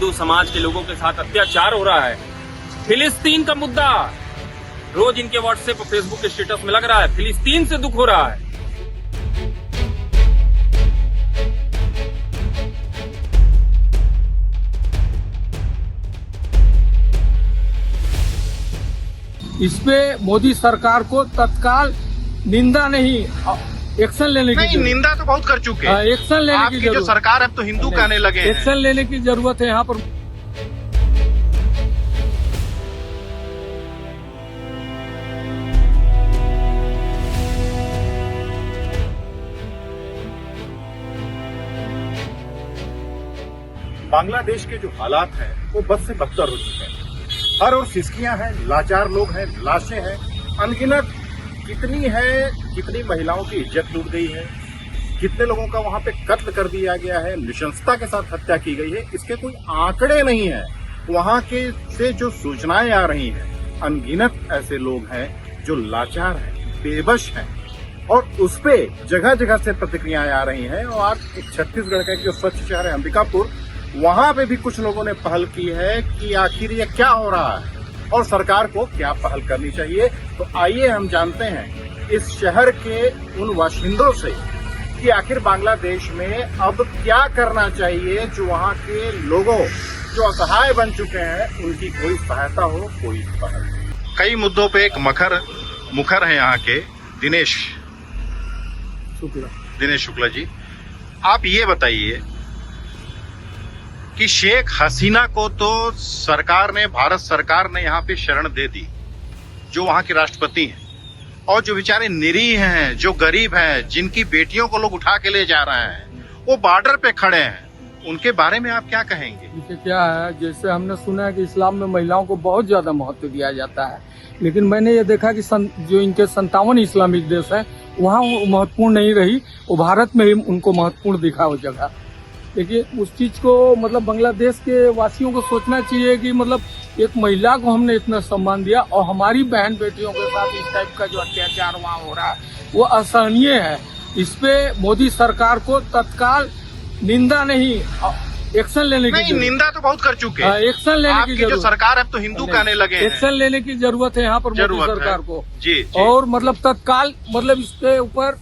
हिंदू समाज के लोगों के साथ अत्याचार हो रहा है। फिलिस्तीन का मुद्दा रोज इनके व्हाट्सएप और फेसबुक के स्टेटस में लग रहा है। फिलिस्तीन से दुख हो रहा है। इस पे मोदी सरकार को तत्काल निंदा नहीं, एक्शन लेने की नहीं, निंदा तो बहुत कर चुके हैं। एक्शन लेने की आपकी जो जरूरत, सरकार अब तो हिंदू कहने लगे हैं। एक्शन लेने की जरूरत है यहाँ पर। बांग्लादेश के जो हालात हैं वो बद से बदतर हो चुके हैं। हर ओर सिसकियां हैं, लाचार लोग हैं, लाशें हैं, अनगिनत कितनी महिलाओं की इज्जत लूट गई है, कितने लोगों का वहां पे कत्ल कर दिया गया है, नृशंसता के साथ हत्या की गई है। इसके कोई आंकड़े नहीं है। वहां के से जो सूचनाएं आ रही हैं, अनगिनत ऐसे लोग हैं जो लाचार हैं, बेबस हैं, और उस पे जगह जगह से प्रतिक्रियाएं आ रही हैं। और आज एक छत्तीसगढ़ का जो स्वच्छ शहर है अंबिकापुर, वहां पे भी कुछ लोगों ने पहल की है कि आखिर ये क्या हो रहा है और सरकार को क्या पहल करनी चाहिए। तो आइए हम जानते हैं इस शहर के उन बाशिंदों से कि आखिर बांग्लादेश में अब क्या करना चाहिए, जो वहां के लोगों जो असहाय बन चुके हैं उनकी कोई सहायता हो, कोई पहल। कई मुद्दों पे एक मुखर है यहाँ के दिनेश शुक्ला जी। आप ये बताइए कि शेख हसीना को तो भारत सरकार ने यहाँ पे शरण दे दी, जो वहाँ के राष्ट्रपति हैं, और जो बेचारे निरीह हैं, जो गरीब हैं, जिनकी बेटियों को लोग उठा के ले जा रहे हैं, वो बॉर्डर पे खड़े हैं, उनके बारे में आप क्या कहेंगे? जैसे क्या है, जैसे हमने सुना है कि इस्लाम में महिलाओं को बहुत ज्यादा महत्व दिया जाता है, लेकिन मैंने ये देखा कि जो इनके 57 इस्लामिक देश है वहाँ वो महत्वपूर्ण नहीं रही, वो भारत में ही उनको महत्वपूर्ण दिखा वो जगह। देखिए उस चीज को मतलब बांग्लादेश के वासियों को सोचना चाहिए कि मतलब एक महिला को हमने इतना सम्मान दिया और हमारी बहन बेटियों के साथ इस टाइप का जो अत्याचार वहाँ हो रहा है वो असहनीय है। इस पे मोदी सरकार को तत्काल निंदा नहीं, एक्शन लेने की नहीं, निंदा तो बहुत कर चुके हैं। एक्शन लेने की आपकी जो जरूरत, सरकार अब तो हिंदू कहने लगे हैं। एक्शन लेने की जरूरत है यहाँ पर मोदी सरकार को जी। और मतलब तत्काल मतलब इसके ऊपर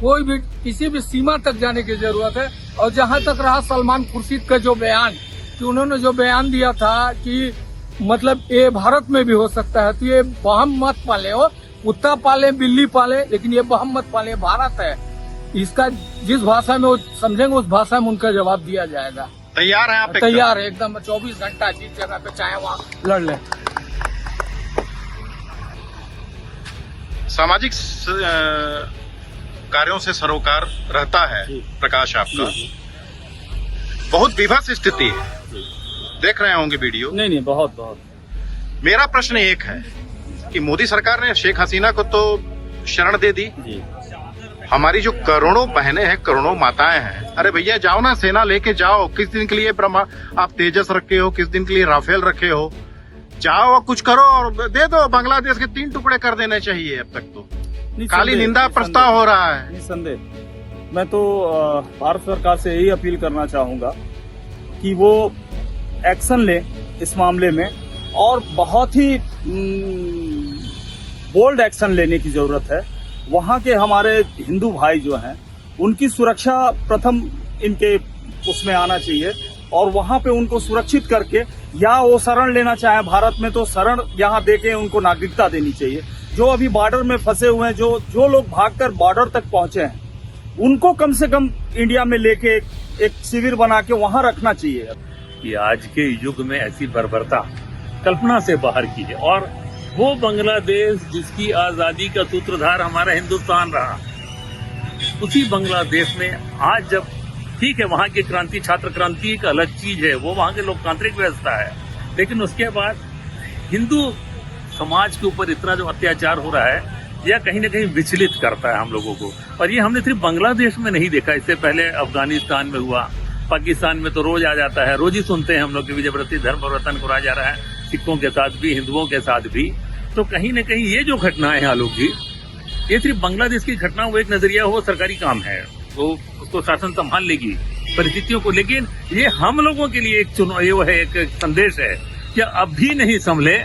कोई भी किसी भी सीमा तक जाने की जरूरत है। और जहां तक रहा सलमान खुर्शीद का जो बयान, कि उन्होंने जो बयान दिया था कि मतलब ये भारत में भी हो सकता है, तो ये बहम मत पाले, हो कुत्ता पाले बिल्ली पाले, लेकिन ये बहम मत पाले, भारत है। इसका जिस भाषा में वो समझेंगे उस भाषा में उनका जवाब दिया जाएगा। तैयार है आप? तैयार है एकदम, 24 घंटा जिस जगह पे चाहे वहाँ लड़ लें। सामाजिक कार्यों से सरोकार रहता है प्रकाश आपका। बहुत विभत्स स्थिति है, देख रहे होंगे वीडियो। नहीं, बहुत। मेरा प्रश्न एक है कि मोदी सरकार ने शेख हसीना को तो शरण दे दी जी। हमारी जो करोड़ों बहनें हैं, करोड़ों माताएं हैं, अरे भैया जाओ ना, सेना लेके जाओ। किस दिन के लिए आप तेजस रखे हो, किस दिन के लिए राफेल रखे हो, जाओ और कुछ करो और दे दो। बांग्लादेश के 3 टुकड़े कर देने चाहिए। अब तक तो खाली निंदा प्रस्ताव हो रहा है। निसंदेह मैं तो भारत सरकार से यही अपील करना चाहूंगा कि वो एक्शन ले इस मामले में, और बहुत ही बोल्ड एक्शन लेने की जरूरत है। वहाँ के हमारे हिंदू भाई जो हैं उनकी सुरक्षा प्रथम इनके उसमें आना चाहिए, और वहाँ पे उनको सुरक्षित करके, या वो शरण लेना चाहे भारत में तो शरण यहाँ देके उनको नागरिकता देनी चाहिए। जो अभी बॉर्डर में फंसे हुए हैं, जो लोग भागकर बॉर्डर तक पहुंचे हैं, उनको कम से कम इंडिया में लेके एक शिविर बना के वहाँ रखना चाहिए। कि आज के युग में ऐसी बर्बरता कल्पना से बाहर की है, और वो बांग्लादेश जिसकी आजादी का सूत्रधार हमारा हिंदुस्तान रहा, उसी बांग्लादेश में आज जब ठीक है वहाँ की क्रांति, छात्र क्रांति एक अलग चीज है, वो वहाँ की लोकतांत्रिक व्यवस्था है, लेकिन उसके बाद हिंदू समाज के ऊपर इतना जो अत्याचार हो रहा है, यह कहीं न कहीं विचलित करता है हम लोगों को। और ये हमने सिर्फ बांग्लादेश में नहीं देखा, इससे पहले अफगानिस्तान में हुआ, पाकिस्तान में तो रोज आ जाता है, रोज ही सुनते हैं हम लोग कि जबरदस्ती धर्म परिवर्तन करा जा रहा है, सिखों के साथ भी, हिंदुओं के साथ भी। तो कहीं न कहीं ये जो घटनाएं हैं आलोक जी, ये सिर्फ बांग्लादेश की घटना, वो एक नजरिया, वो सरकारी काम है, वो उसको शासन संभाल लेगी, परिस्थितियों को। लेकिन ये हम लोगों के लिए एक ये वो है, एक संदेश है कि अब भी नहीं संभले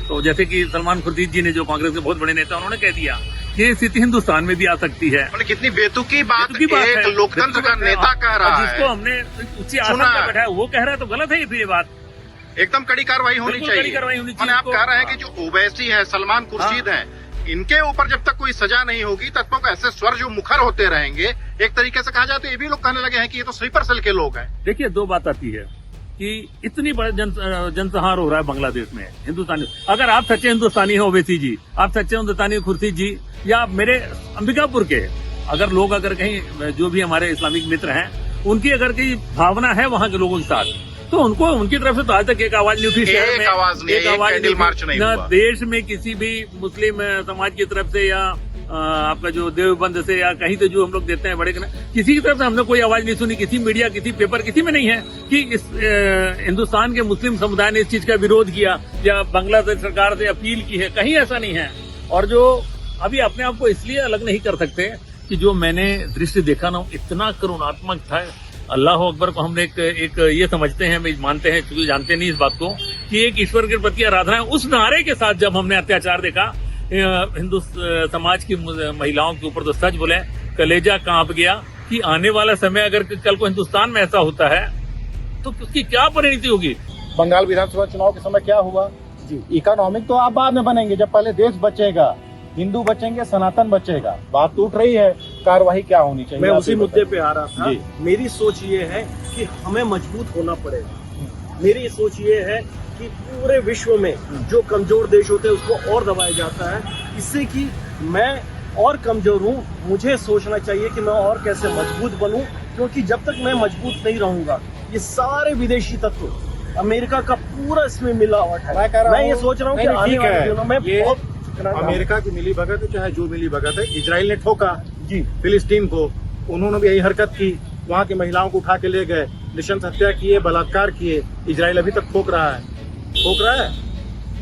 तो जैसे कि सलमान खुर्शीद जी ने, जो कांग्रेस के बहुत बड़े नेता, उन्होंने कह दिया कि ये स्थिति हिंदुस्तान में भी आ सकती है। मतलब कितनी बेतुकी बात बेतुकी बात एक है। लोकतंत्र का नेता कह रहा है, जिसको हमने उच्च आसन सुना पर बैठाया वो कह रहा है तो गलत है ये फिर ये बात। एकदम कड़ी कार्रवाई होनी बिल्कुल चाहिए। कड़ी कार्रवाई होनी चाहिए। और आप कह रहे हैं कि जो ओवैसी है, सलमान खुर्शीद हैं, इनके ऊपर जब तक कोई सजा नहीं होगी तब तक ऐसे स्वर जो मुखर होते रहेंगे। एक तरीके से कहा जाए तो ये भी लोग कहने लगे हैं कि ये तो स्लीपर सेल के लोग हैं। देखिए, दो बात आती है कि इतनी बड़ा जनसंहार हो रहा है बांग्लादेश में हिंदुस्तानी। अगर आप सच्चे हिंदुस्तानी हैं ओवैसी जी, आप सच्चे हिंदुस्तानी खुर्शीद जी, या मेरे अंबिकापुर के अगर लोग, अगर कहीं जो भी हमारे इस्लामिक मित्र हैं, उनकी अगर कोई भावना है वहां के लोगों के साथ, तो उनको उनकी तरफ से तो आज तक एक आवाज नहीं उठी। शहर में आवाज नहीं, एक कैंडल मार्च नहीं हुआ। देश में किसी भी मुस्लिम समाज की तरफ से या आपका जो देवबंद से या कहीं से जो हम लोग देते हैं बड़े, किसी की तरफ से हमने कोई आवाज नहीं सुनी। किसी मीडिया, किसी पेपर, किसी में नहीं है कि इस हिंदुस्तान के मुस्लिम समुदाय ने इस चीज का विरोध किया या बांग्लादेश सरकार से अपील की है। कहीं ऐसा नहीं है। और जो अभी अपने आप को इसलिए अलग नहीं कर सकते कि जो मैंने दृश्य देखा ना, इतना करुणात्मक था। अल्लाह अकबर को हमने एक ये समझते हैं, मानते हैं, क्योंकि जानते नहीं इस बात को कि एक ईश्वर के प्रति आराधना है। उस नारे के साथ जब हमने अत्याचार देखा हिंदू समाज की महिलाओं के ऊपर, तो सच बोले कलेजा कांप गया कि आने वाला समय अगर कल को हिंदुस्तान में ऐसा होता है तो उसकी क्या परिणति होगी। बंगाल विधानसभा चुनाव के समय क्या हुआ जी, इकोनॉमिक तो आप बाद में बनेंगे, जब पहले देश बचेगा, हिंदू बचेंगे, सनातन बचेगा। बात टूट रही है, कार्रवाई क्या होनी चाहिए? मैं उसी मुद्दे पे आ रहा था। मेरी सोच ये है कि हमें मजबूत होना पड़ेगा। मेरी सोच ये है कि पूरे विश्व में जो कमजोर देश होते हैं उसको और दबाया जाता है, इससे कि मैं और कमजोर हूँ। मुझे सोचना चाहिए कि मैं और कैसे मजबूत बनूं, क्योंकि जब तक मैं मजबूत नहीं रहूंगा, ये सारे विदेशी तत्व, अमेरिका का पूरा इसमें मिलावट है। मैं ये सोच रहा हूँ कि आने वाले दिनों में बहुत अमेरिका की मिली भगत है, चाहे जो मिली भगत है, इजराइल ने ठोका जी फिलिस्तीन को, उन्होंने भी यही हरकत की, वहाँ की महिलाओं को उठा के ले गए, नृशंस हत्या किए, बलात्कार किए। इजराइल अभी तक ठोक रहा है।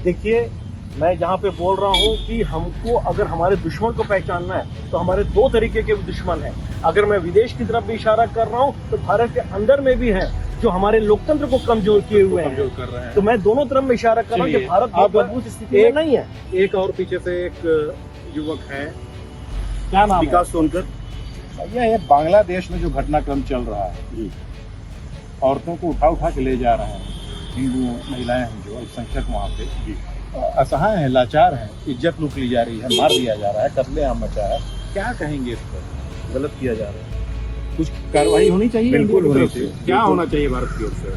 देखिए, मैं जहाँ पे बोल रहा हूँ कि हमको अगर हमारे दुश्मन को पहचानना है तो हमारे दो तरीके के दुश्मन हैं। अगर मैं विदेश की तरफ भी इशारा कर रहा हूँ तो भारत के अंदर में भी हैं जो हमारे लोकतंत्र को कमजोर किए हुए हैं, कमजोर कर रहे हैं। तो मैं दोनों तरफ में इशारा कर रहा हूँ कि भारत बहुत मजबूत स्थिति में नहीं है। एक और पीछे से एक युवक है, क्या नाम है? विकास सोनकर। ये बांग्लादेश में जो घटनाक्रम चल रहा है, औरतों को उठा के ले जा रहे हैं, हिंदू महिलाएं हैं जो अल्पसंख्यक वहाँ पे असहाय हैं, लाचार हैं, इज्जत लूट ली जा रही है, मार दिया जा रहा है, कत्लेआम मचा है। क्या कहेंगे इस पर? गलत किया जा रहा है, कुछ कार्रवाई होनी चाहिए। बिल्कुल होनी चाहिए। क्या होना चाहिए भारत की ओर से?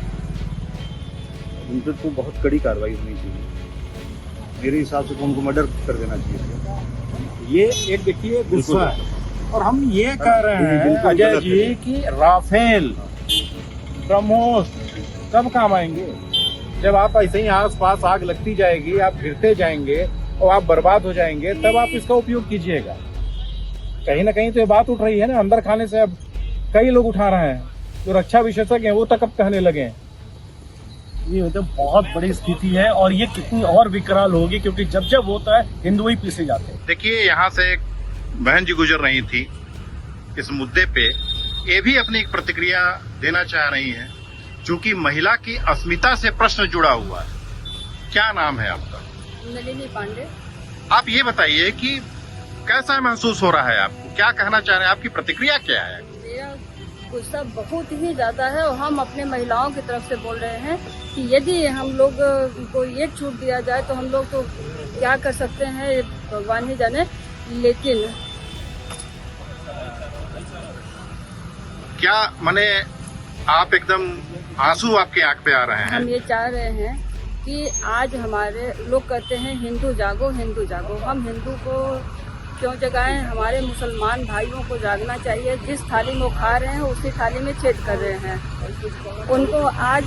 उन पर तो बहुत कड़ी कार्रवाई होनी चाहिए। मेरे हिसाब से तो उनको मर्डर कर देना चाहिए। ये एक देखिए गुस्सा है, और हम ये कह रहे हैं अजय जी कि राफेल, ब्रह्मोस कब काम आएंगे? जब आप ऐसे ही आस पास आग लगती जाएगी, आप गिरते जाएंगे और आप बर्बाद हो जाएंगे, तब आप इसका उपयोग कीजिएगा। कहीं ना कहीं तो ये बात उठ रही है ना, अंदर खाने से अब कई लोग उठा रहे हैं, जो रक्षा विशेषज्ञ हैं वो तक अब कहने लगे हैं। ये तो बहुत बड़ी स्थिति है और ये कितनी और विकराल होगी, क्योंकि जब जब होता है हिंदू ही पीछे जाते हैं। देखिए, यहाँ से एक बहन जी गुजर रही थी इस मुद्दे पे, ये भी अपनी एक प्रतिक्रिया देना चाह रही हैं, चूंकि महिला की अस्मिता से प्रश्न जुड़ा हुआ है। क्या नाम है आपका? नलिनी पांडे। आप ये बताइए कि कैसा महसूस हो रहा है आपको, क्या कहना चाह रहे हैं, आपकी प्रतिक्रिया क्या है? मेरा गुस्सा बहुत ही ज्यादा है और हम अपने महिलाओं की तरफ से बोल रहे हैं कि यदि हम लोग को ये छूट दिया जाए तो हम लोग तो क्या कर सकते हैं, भगवान ही जाने। लेकिन क्या माने आप एकदम आंसू आपके आंख पे आ रहे हैं? हम ये चाह रहे हैं कि आज हमारे लोग कहते हैं हिंदू जागो, हिंदू जागो। हम हिंदू को क्यों जगाएं? हमारे मुसलमान भाइयों को जागना चाहिए। जिस थाली में वो खा रहे हैं उसी थाली में छेद कर रहे हैं। उनको आज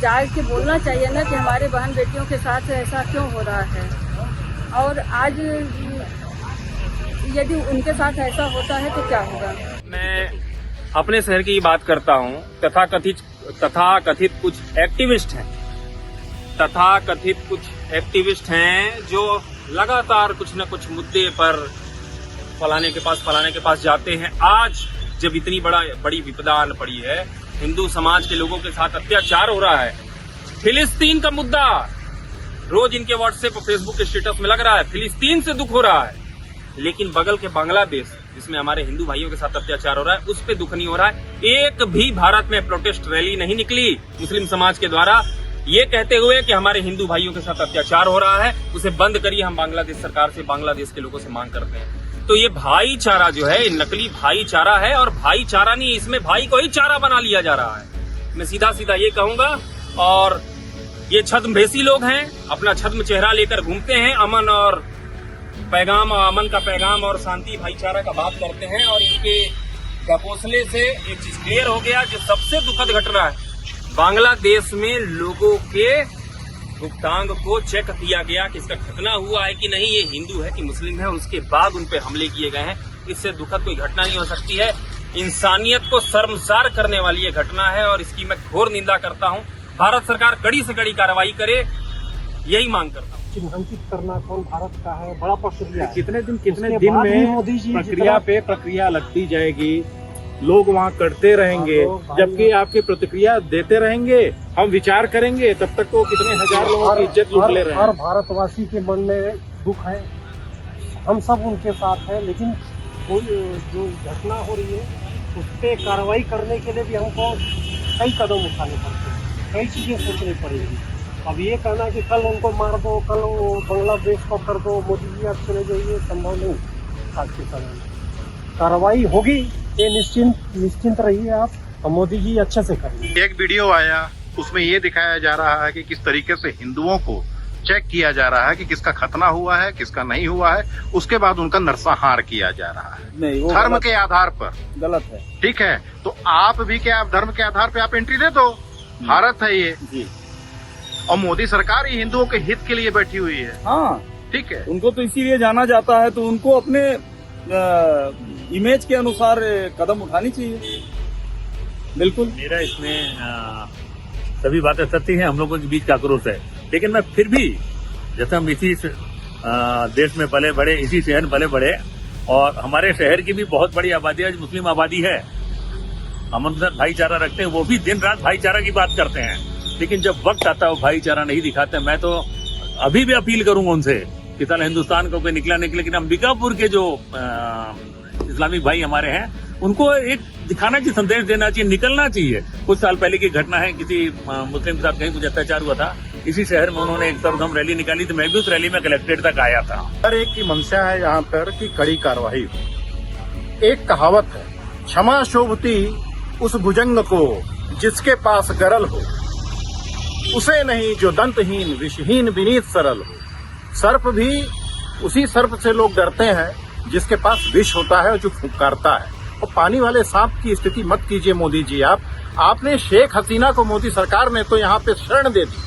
जाग के बोलना चाहिए ना कि हमारे बहन बेटियों के साथ ऐसा क्यों हो रहा है। और आज यदि उनके साथ ऐसा होता है तो क्या होगा? मैं अपने शहर की बात करता हूँ। तथाकथित कुछ एक्टिविस्ट हैं जो लगातार कुछ न कुछ मुद्दे पर फलाने के पास जाते हैं। आज जब इतनी बड़ी विपदा पड़ी है हिंदू समाज के लोगों के साथ अत्याचार हो रहा है। फिलिस्तीन का मुद्दा रोज इनके व्हाट्सएप और फेसबुक के स्टेटस में लग रहा है। फिलिस्तीन से दुख हो रहा है, लेकिन बगल के बांग्लादेश जिसमें हमारे हिंदू भाइयों के साथ अत्याचार हो रहा है उस पे दुख नहीं हो रहा है। एक भी भारत में प्रोटेस्ट रैली नहीं निकली मुस्लिम समाज के द्वारा ये कहते हुए कि हमारे हिंदू भाइयों के साथ अत्याचार हो रहा है, उसे बंद करिए। हम बांग्लादेश सरकार से, बांग्लादेश के लोगों से मांग करते हैं। तो ये भाईचारा जो है नकली भाईचारा है, और भाईचारा नहीं, इसमें भाई को ही चारा बना लिया जा रहा है। मैं सीधा सीधा ये कहूंगा। और ये छद्मवेशी लोग हैं, अपना छद्म चेहरा लेकर घूमते हैं, अमन और पैगाम, अमन का पैगाम और शांति भाईचारा का बात करते हैं। और इनके घपोसले से एक चीज क्लियर हो गया जो सबसे दुखद घटना है, बांग्लादेश में लोगों के गुप्तांग को चेक किया गया कि इसका खतना हुआ है कि नहीं, ये हिंदू है कि मुस्लिम है, उसके बाद उन पे हमले किए गए हैं। इससे दुखद कोई घटना नहीं हो सकती है। इंसानियत को शर्मसार करने वाली ये घटना है और इसकी मैं घोर निंदा करता हूं। भारत सरकार कड़ी से कड़ी कार्रवाई करे, यही मांग करता हूं। चिन्हांकित करना कौन भारत का है, बड़ा प्रक्रिया है। कितने दिन उसके बाद भी मोदी जी प्रक्रिया पे प्रक्रिया लगती जाएगी, लोग वहाँ करते रहेंगे, जबकि आपकी प्रतिक्रिया देते रहेंगे, हम विचार करेंगे, तब तक तो कितने हजार लोगों की इज्जत लूट ले रहे हैं। हर भारतवासी के मन में दुख है, हम सब उनके साथ हैं, लेकिन कोई जो घटना हो रही है उस पर कार्रवाई करने के लिए भी हमको कई कदम उठाने पड़ते हैं, कई चीजें सोचनी पड़ेगी। अब ये कहना कि कल उनको मार दो, कल वो बांग्लादेश को कर दो, मोदी जी आप चले जाइए, संभव नहीं। आज के समय में कार्रवाई होगी, ये निश्चिंत रहिए आप, और मोदी जी अच्छे से करेंगे। एक वीडियो आया, उसमें ये दिखाया जा रहा है कि किस तरीके से हिंदुओं को चेक किया जा रहा है कि किसका खतना हुआ है, किसका नहीं हुआ है, उसके बाद उनका नरसंहार किया जा रहा है नहीं, वो धर्म के आधार पर। गलत है। ठीक है, तो आप भी क्या, आप धर्म के आधार पे आप एंट्री दे दो, भारत है ये जी। और मोदी सरकार ही हिंदुओं के हित के लिए बैठी हुई है। हाँ, ठीक है, उनको तो इसीलिए जाना जाता है, तो उनको अपने इमेज के अनुसार कदम उठानी चाहिए। बिल्कुल, मेरा इसमें सभी बातें सत्य हैं, हम लोगों के बीच का आक्रोश है, लेकिन मैं फिर भी जैसे हम इसी देश में पले बड़े, इसी शहर में पले बड़े, और हमारे शहर की भी बहुत बड़ी आबादी है, मुस्लिम आबादी है, हम उनसे भाईचारा रखते हैं, वो भी दिन रात भाईचारा की बात करते हैं, लेकिन जब वक्त आता है वो भाईचारा नहीं दिखाते। मैं तो अभी भी अपील करूंगा उनसे कि साला हिंदुस्तान को कोई निकले, लेकिन अंबिकापुर के जो इस्लामिक भाई हमारे हैं उनको एक दिखाना चाहिए, संदेश देना चाहिए, निकलना चाहिए। कुछ साल पहले की घटना है, किसी मुस्लिम के साथ कहीं कुछ अत्याचार हुआ था, इसी शहर में उन्होंने एक सर्वधर्म रैली निकाली, तो मैं भी उस रैली में कलेक्ट्रेट तक आया था। हर एक की मंशा है यहाँ पर कि कड़ी कार्रवाई हो। एक कहावत है, क्षमा शोभती उस भुजंग को जिसके पास गरल हो, उसे नहीं जो दंतहीन विषहीन विनीत सरल हो। सर्प भी उसी सर्प से लोग डरते हैं जिसके पास विष होता है और जो फुंकारता है। और पानी वाले सांप की स्थिति मत कीजिए मोदी जी। आपने शेख हसीना को, मोदी सरकार ने तो यहाँ पे शरण दे दी,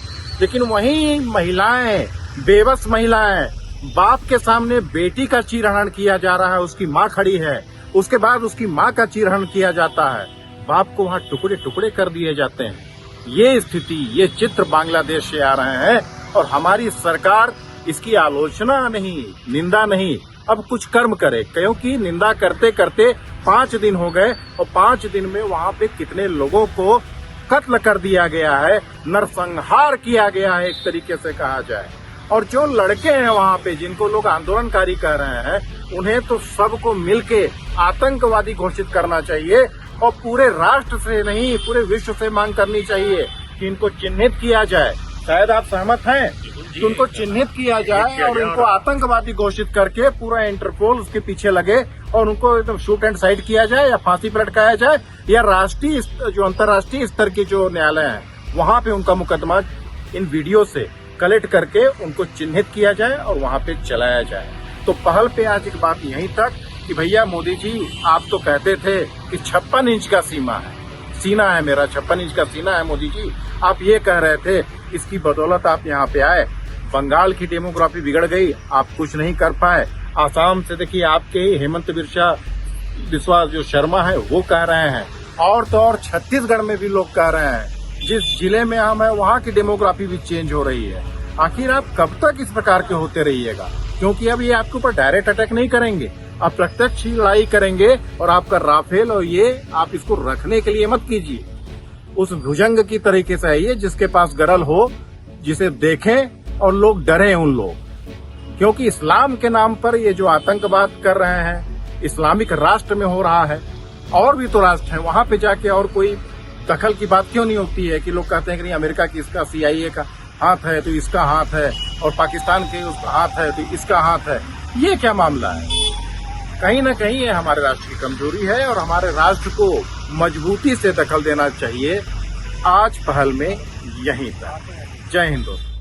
लेकिन वहीं महिलाएं, बेबस महिलाएं, बाप के सामने बेटी का चीरहरण किया जा रहा है, उसकी माँ खड़ी है, उसके बाद उसकी माँ का चीरहरण किया जाता है, बाप को वहाँ टुकड़े टुकड़े कर दिए जाते हैं। ये स्थिति, ये चित्र बांग्लादेश से आ रहे हैं और हमारी सरकार इसकी आलोचना नहीं, निंदा नहीं, अब कुछ कर्म करे, क्योंकि निंदा करते करते 5 दिन हो गए और 5 दिन में वहाँ पे कितने लोगों को कत्ल कर दिया गया है, नरसंहार किया गया है, एक तरीके से कहा जाए। और जो लड़के हैं वहाँ पे, जिनको लोग आंदोलनकारी कह रहे हैं, उन्हें तो सबको मिलके आतंकवादी घोषित करना चाहिए और पूरे राष्ट्र से नहीं, पूरे विश्व से मांग करनी चाहिए कि इनको चिन्हित किया जाए। शायद आप सहमत हैं कि उनको चिन्हित किया जाए और इनको आतंकवादी घोषित करके पूरा इंटरपोल उसके पीछे लगे और उनको एकदम शूट एंड साइड किया जाए, या फांसी पर लटकाया जाए, या राष्ट्रीय जो अंतर्राष्ट्रीय स्तर के जो न्यायालय हैं वहाँ पे उनका मुकदमा इन वीडियो से कलेक्ट करके उनको चिन्हित किया जाए और वहाँ पे चलाया जाए। तो पहल पे आज एक बात यहीं तक कि भैया मोदी जी, आप तो कहते थे कि 56 इंच का सीना है मेरा, 56 इंच का सीना है मोदी जी, आप ये कह रहे थे, इसकी बदौलत आप यहाँ पे आए, बंगाल की डेमोग्राफी बिगड़ गई, आप कुछ नहीं कर पाए। आसाम से देखिए आपके ही हेमंत बिस्वा जो शर्मा है वो कह रहे हैं, और तो और छत्तीसगढ़ में भी लोग कह रहे हैं, जिस जिले में हम है वहाँ की डेमोग्राफी भी चेंज हो रही है। आखिर आप कब तक इस प्रकार के होते रहिएगा? क्योंकि अब ये आपके ऊपर डायरेक्ट अटैक नहीं करेंगे, आप प्रत्यक्ष ही लड़ाई करेंगे, और आपका राफेल और ये आप इसको रखने के लिए मत कीजिए, उस भुजंग की तरीके से है ये, जिसके पास गरल हो, जिसे देखें और लोग डरें उन लोग, क्योंकि इस्लाम के नाम पर ये जो आतंकवाद कर रहे हैं, इस्लामिक राष्ट्र में हो रहा है, और भी तो राष्ट्र हैं, वहां पे जाके और कोई दखल की बात क्यों नहीं होती है कि लोग कहते हैं कि नहीं अमेरिका की इसका CIA का हाथ है तो इसका हाथ है, और पाकिस्तान के उसका हाथ है तो इसका हाथ है। ये क्या मामला है? कहीं ना कहीं ये हमारे राष्ट्र की कमजोरी है और हमारे राष्ट्र को मजबूती से दखल देना चाहिए। आज पहल में यहीं तक। जय हिंद दोस्तों।